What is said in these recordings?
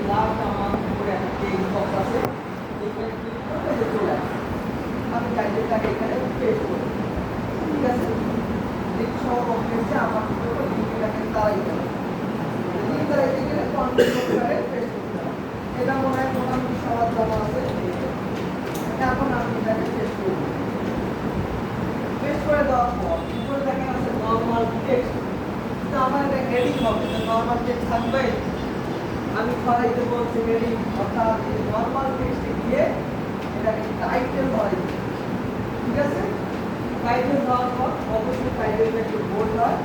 Last আমার উপরে একটা টেক্সট বক্স আছে, এখানে ক্লিক করলে যে চলে আসে। আমি টাইটেলটাকে এখানে পেস্ট করব, ঠিক আছে। লিঙ্ক সহ কমপ্লেক্সে আমার কি করব, লিঙ্কটাকে তাড়াইতে হবে। লিঙ্ক তাড়াইতে গেলে কন্ট্রোল করে পেস্ট করতে হবে। এটা মনে হয় মোটামুটি সবার জানা আছে। এখন আমি এটাকে পেস্ট করব। পেস্ট করে দেওয়ার পর উপরে দেখেন আছে নরমাল টেক্সট। তো আমার এটা হেডিং হবে, নরমাল টেক্সট থাকবে। আমি ধরাই দেবো হচ্ছে হেডিং, অর্থাৎ এই নরমাল টেক্সটে গিয়ে এটাকে টাইটেল ধরাই দেবো, ঠিক আছে। টাইটেল দেওয়ার পর অবশ্যই টাইটেলটা একটু বোল্ড হয়।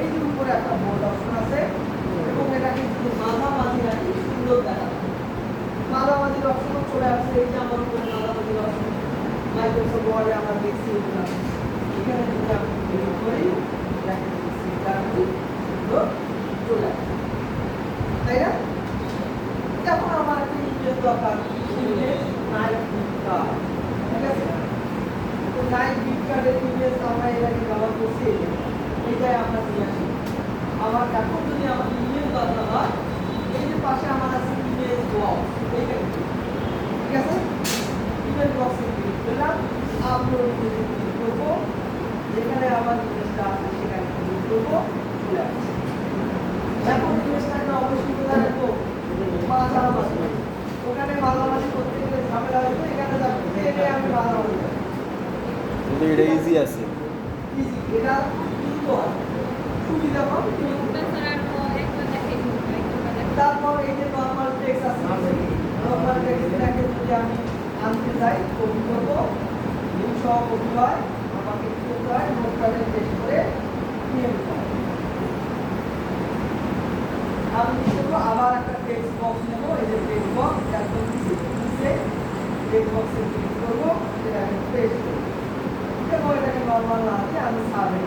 এই যে উপরে একটা বোল্ড অপশন আছে এবং এটাকে যদি মাঝামাঝি রাখি সুন্দর দেখাবে। মাঝামাঝির অপশনও চলে আসছে, এই যে আমার উপরে মাঝামাঝির অপশন মাইক্রোসফট ওয়ার্ডে আমরা দেখছি এগুলো। এখানে যদি আমি ক্লিক করি দেখেন সিটটা সুন্দর চলে আসছে, তাই না। এখন আমার একটা ইমেজ দরকার, ইমেজ নাইট গিফট কার্ড, ঠিক আছে। তো নাইট গিফট কার্ডের ইমেজ আমরা এর আগে ব্যবহার করছি, এইটাই আমরা নিয়ে আসি। আমার এখন যদি আমার ইমেজ দরকার হয়, এই যে পাশে আমার আছে ইমেজ বক্স, এইখানে ঠিক আছে। ইমেজ বক্সে ক্লিক করলাম, আপলোড ইমেজে ক্লিক করবো, যেখানে আমার ইমেজটা আছে সেখানে ক্লিক করবো, চলে আসছে। এখন ইমেজটাকে অবশ্যই কোথায় রাখবো, মাঝামাঝি। ওখানে মাঝামাঝি করতে গেলে ঝামেলা হইতো, এখানে যাবো টেনে আমি মাঝামাঝি করব। কিন্তু এটা ইজি আছে, ইজি, এটা দ্রুত হয়, সুবিধা পাবো। তারপর এই যে নরমাল টেক্সট আছে, নরমাল টেক্সটটাকে যদি আমি আনতে চাই, কপি করবো, লিঙ্ক সহ কপি হয়, আমাকে কি করতে হয়, নোটপ্যাডে পেস্ট করে নিয়ে নিতে হয়। আমি কি করবো, আবার একটা টেক্সট বক্স নেবো, এই যে টেক্সট বক্স একদম নিচে টেক্সট বক্সে ক্লিক করবো, এটাকে পেস্ট করবো এবং এটাকে নরমাল না দিয়ে আমি সার্ভে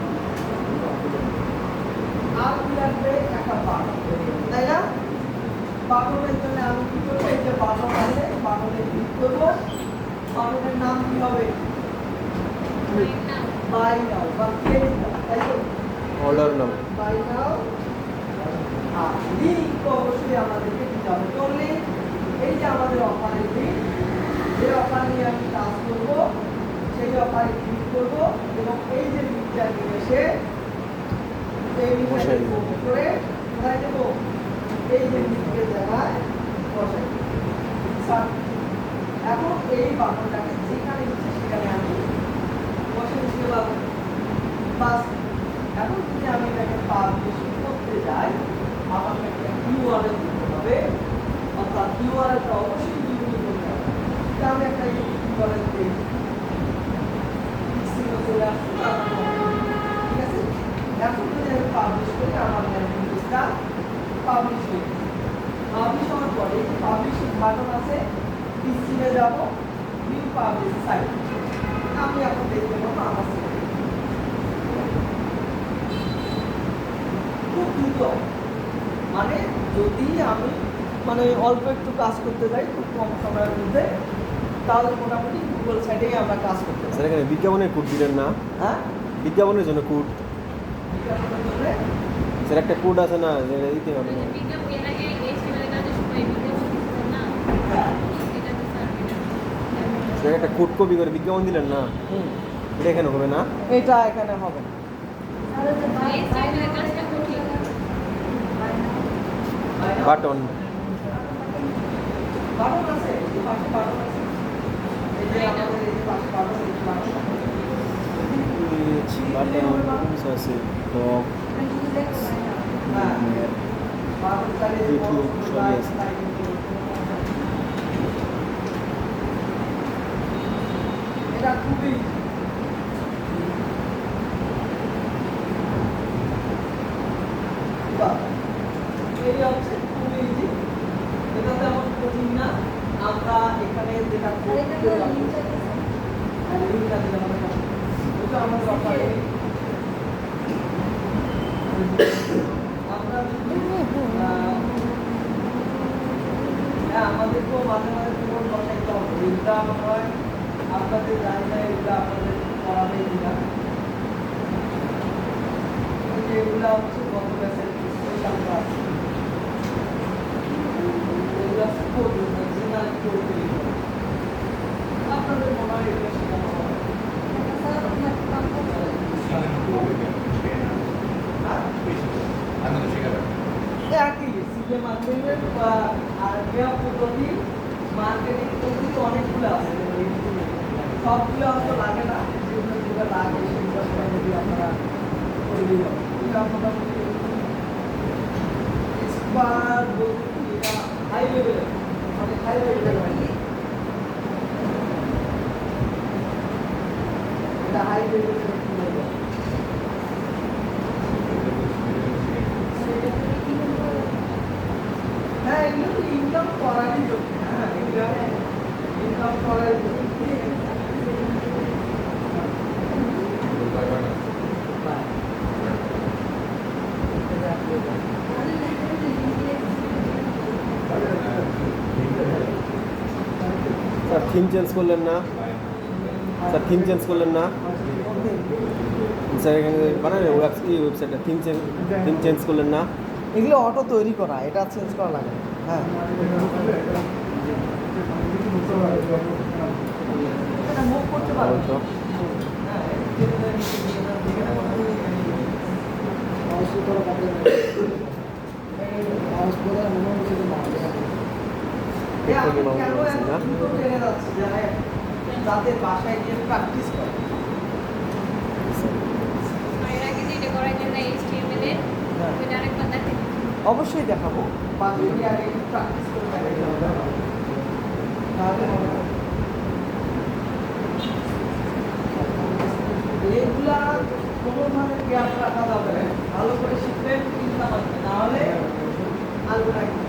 আর কি লাগবে, একটা বাটন, তাই না। বাটনের জন্য আমি কি করবো, এই যে বাটন আছে বাটনে ক্লিক করবো, বাটনের নাম কি হবে, বাই নাও বা ক্লেম নাও, তাই তো, অর্ডার নাও, বাই নাও। আর লিঙ্ক অবশ্যই আমাদেরকে দিতে হবে, কোন লিঙ্ক, এই যে আমাদের অফারের লিঙ্ক, যে অফার নিয়ে আমি কাজ করবো সেই অফারে ক্লিক করবো এবং এই যে লিঙ্কটা নিয়ে এসে এই লিঙ্কটাকে কপি করে কোথায় দেবো, এই যে লিঙ্কের জায়গায় বসাই দেবো। এখন এই বাটনটাকে যেখানে ইচ্ছে সেখানে আমি বসে দিতে পারবো, বাস। এখন যদি আমি এটাকে পাবলিশ করতে যাই, আমাকে একটা ইউআরএল দিতে হবে, অর্থাৎ ইউআরএলটা অবশ্যই ইউনিক হতে হবে। এটা আমি একটা ইউআরএল দিই, চলে আসছে, ঠিক আছে। এখন যদি আমি পাবলিশ করি, আমার নিউজটা পাবলিশ হয়ে গেছে। পাবলিশ হওয়ার পরে এই যে পাবলিশিং বাটন আছে, স্ক্রিনে যাব, ভিউ পাবলিশ সাইট, আমি এখন দেখতে পাবো আমার সাইট খুব দ্রুত। মানে যদি আমি অল্প একটু কাজ করতে যাই খুব কম সময়ের মধ্যে, তাহলে মোটামুটি গুগল সাইটেই আমরা কাজ করতে পারি। স্যার এখানে বিজ্ঞাপনের কোড দিলেন না? হ্যাঁ, বিজ্ঞাপনের জন্য কোড, বিজ্ঞাপনের জন্য স্যার একটা কোড আছে না, যেটা দিতে হবে। স্যার একটা কোড কপি করে বিজ্ঞাপন দিলেন না, এটা এখানে হবে না, এটা এখানে হবে না। বাটন বাটন আছে, এই পাশে বাটন আছে, এই যে আমাদের এই যে পাশে বাটন, এই বাটন আছে, ব্লগ, হ্যাঁ, বাটন চালিয়ে ইউটিউব সবই আছে। এটা খুবই এই হচ্ছে খুবই ইজি, এটা তেমন কঠিন না। আমরা এখানে যেটা লিঙ্কটা দিলাম, ওটা আমাদের অফারে আমরা আমাদেরকেও মাঝে মাঝে জীবন বসাইতে হবে, এটা মনে হয় আপনাদের জায়গায় এগুলো আপনাদের করাবে কিনা। এগুলো হচ্ছে গত ব্যাচের স্পেশাল ক্লাস, এগুলো ডিজিটাল মার্কেটিংয়ের আর ক্রিয়া পদ্ধতি মার্কেটিং পদ্ধতি অনেকগুলো আছে সবগুলো হয়তো লাগে না যেগুলো যেগুলো লাগে সেগুলো সবাই যদি আপনারা করে দিল এটা মোটামুটি এক্সপার্ট বলতে কি এটা হাই লেভেলের অনেক হাই লেভেলের এটা হাই লেভেলের হ্যাঁ এগুলো তো ইনকাম করারই জন্য হ্যাঁ এগুলো ইনকাম করার জন্য স্যার থিম চেঞ্জ করলেন না স্যার থিম চেঞ্জ করলেন না স্যার এখানে বানান ওয়েবসাইটটা থিম চেঞ্জ করলেন না এগুলো অটো তৈরি করা এটা চেঞ্জ করা লাগে না। হ্যাঁ এটা মুভ করতে পারো তো হ্যাঁ যাদের বাসায় গিয়ে প্র্যাকটিস করে অবশ্যই দেখাবো বাকি আগে প্র্যাকটিস করে তাহলে হবে না। এগুলা কোনোভাবে গ্যাপ রাখা যাবে না ভালো করে শিখবেন চিন্তা করবেন নাহলে আলু রাখবেন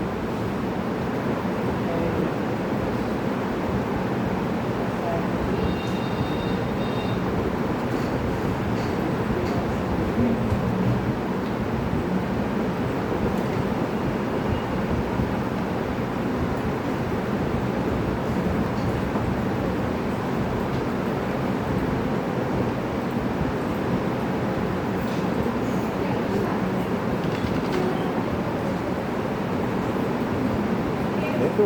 দেখো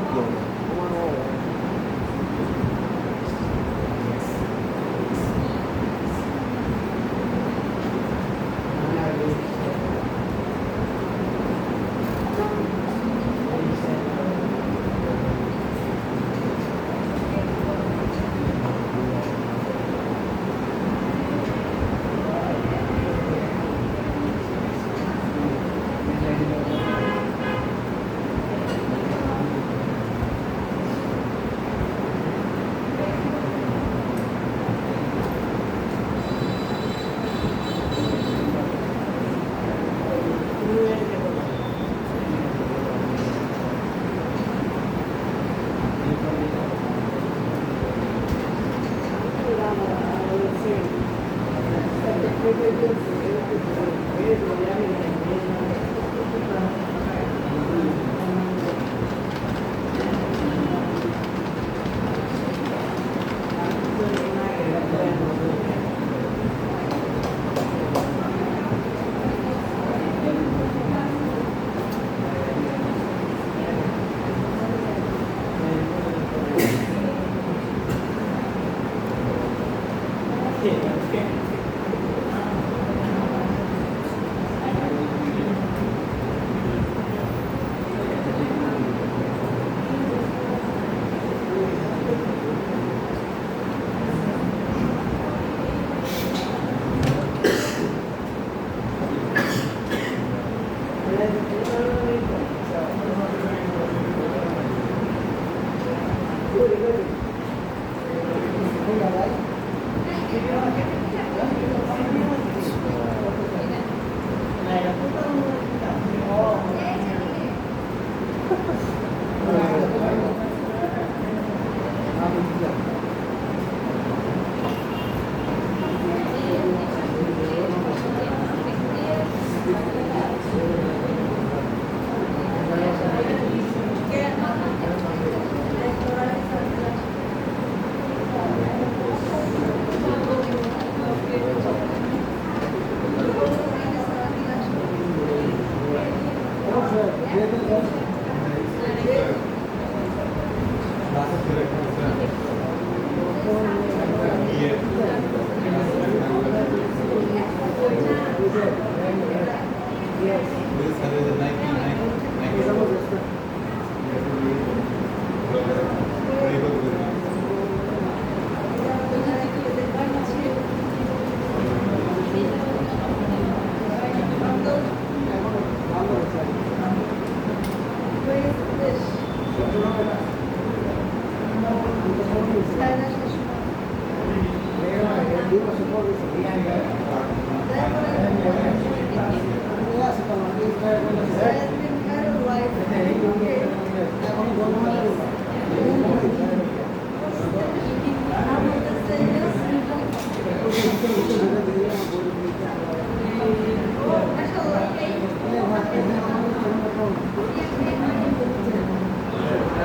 বেশ সাড়ে 10টার সময়। Husband, wife,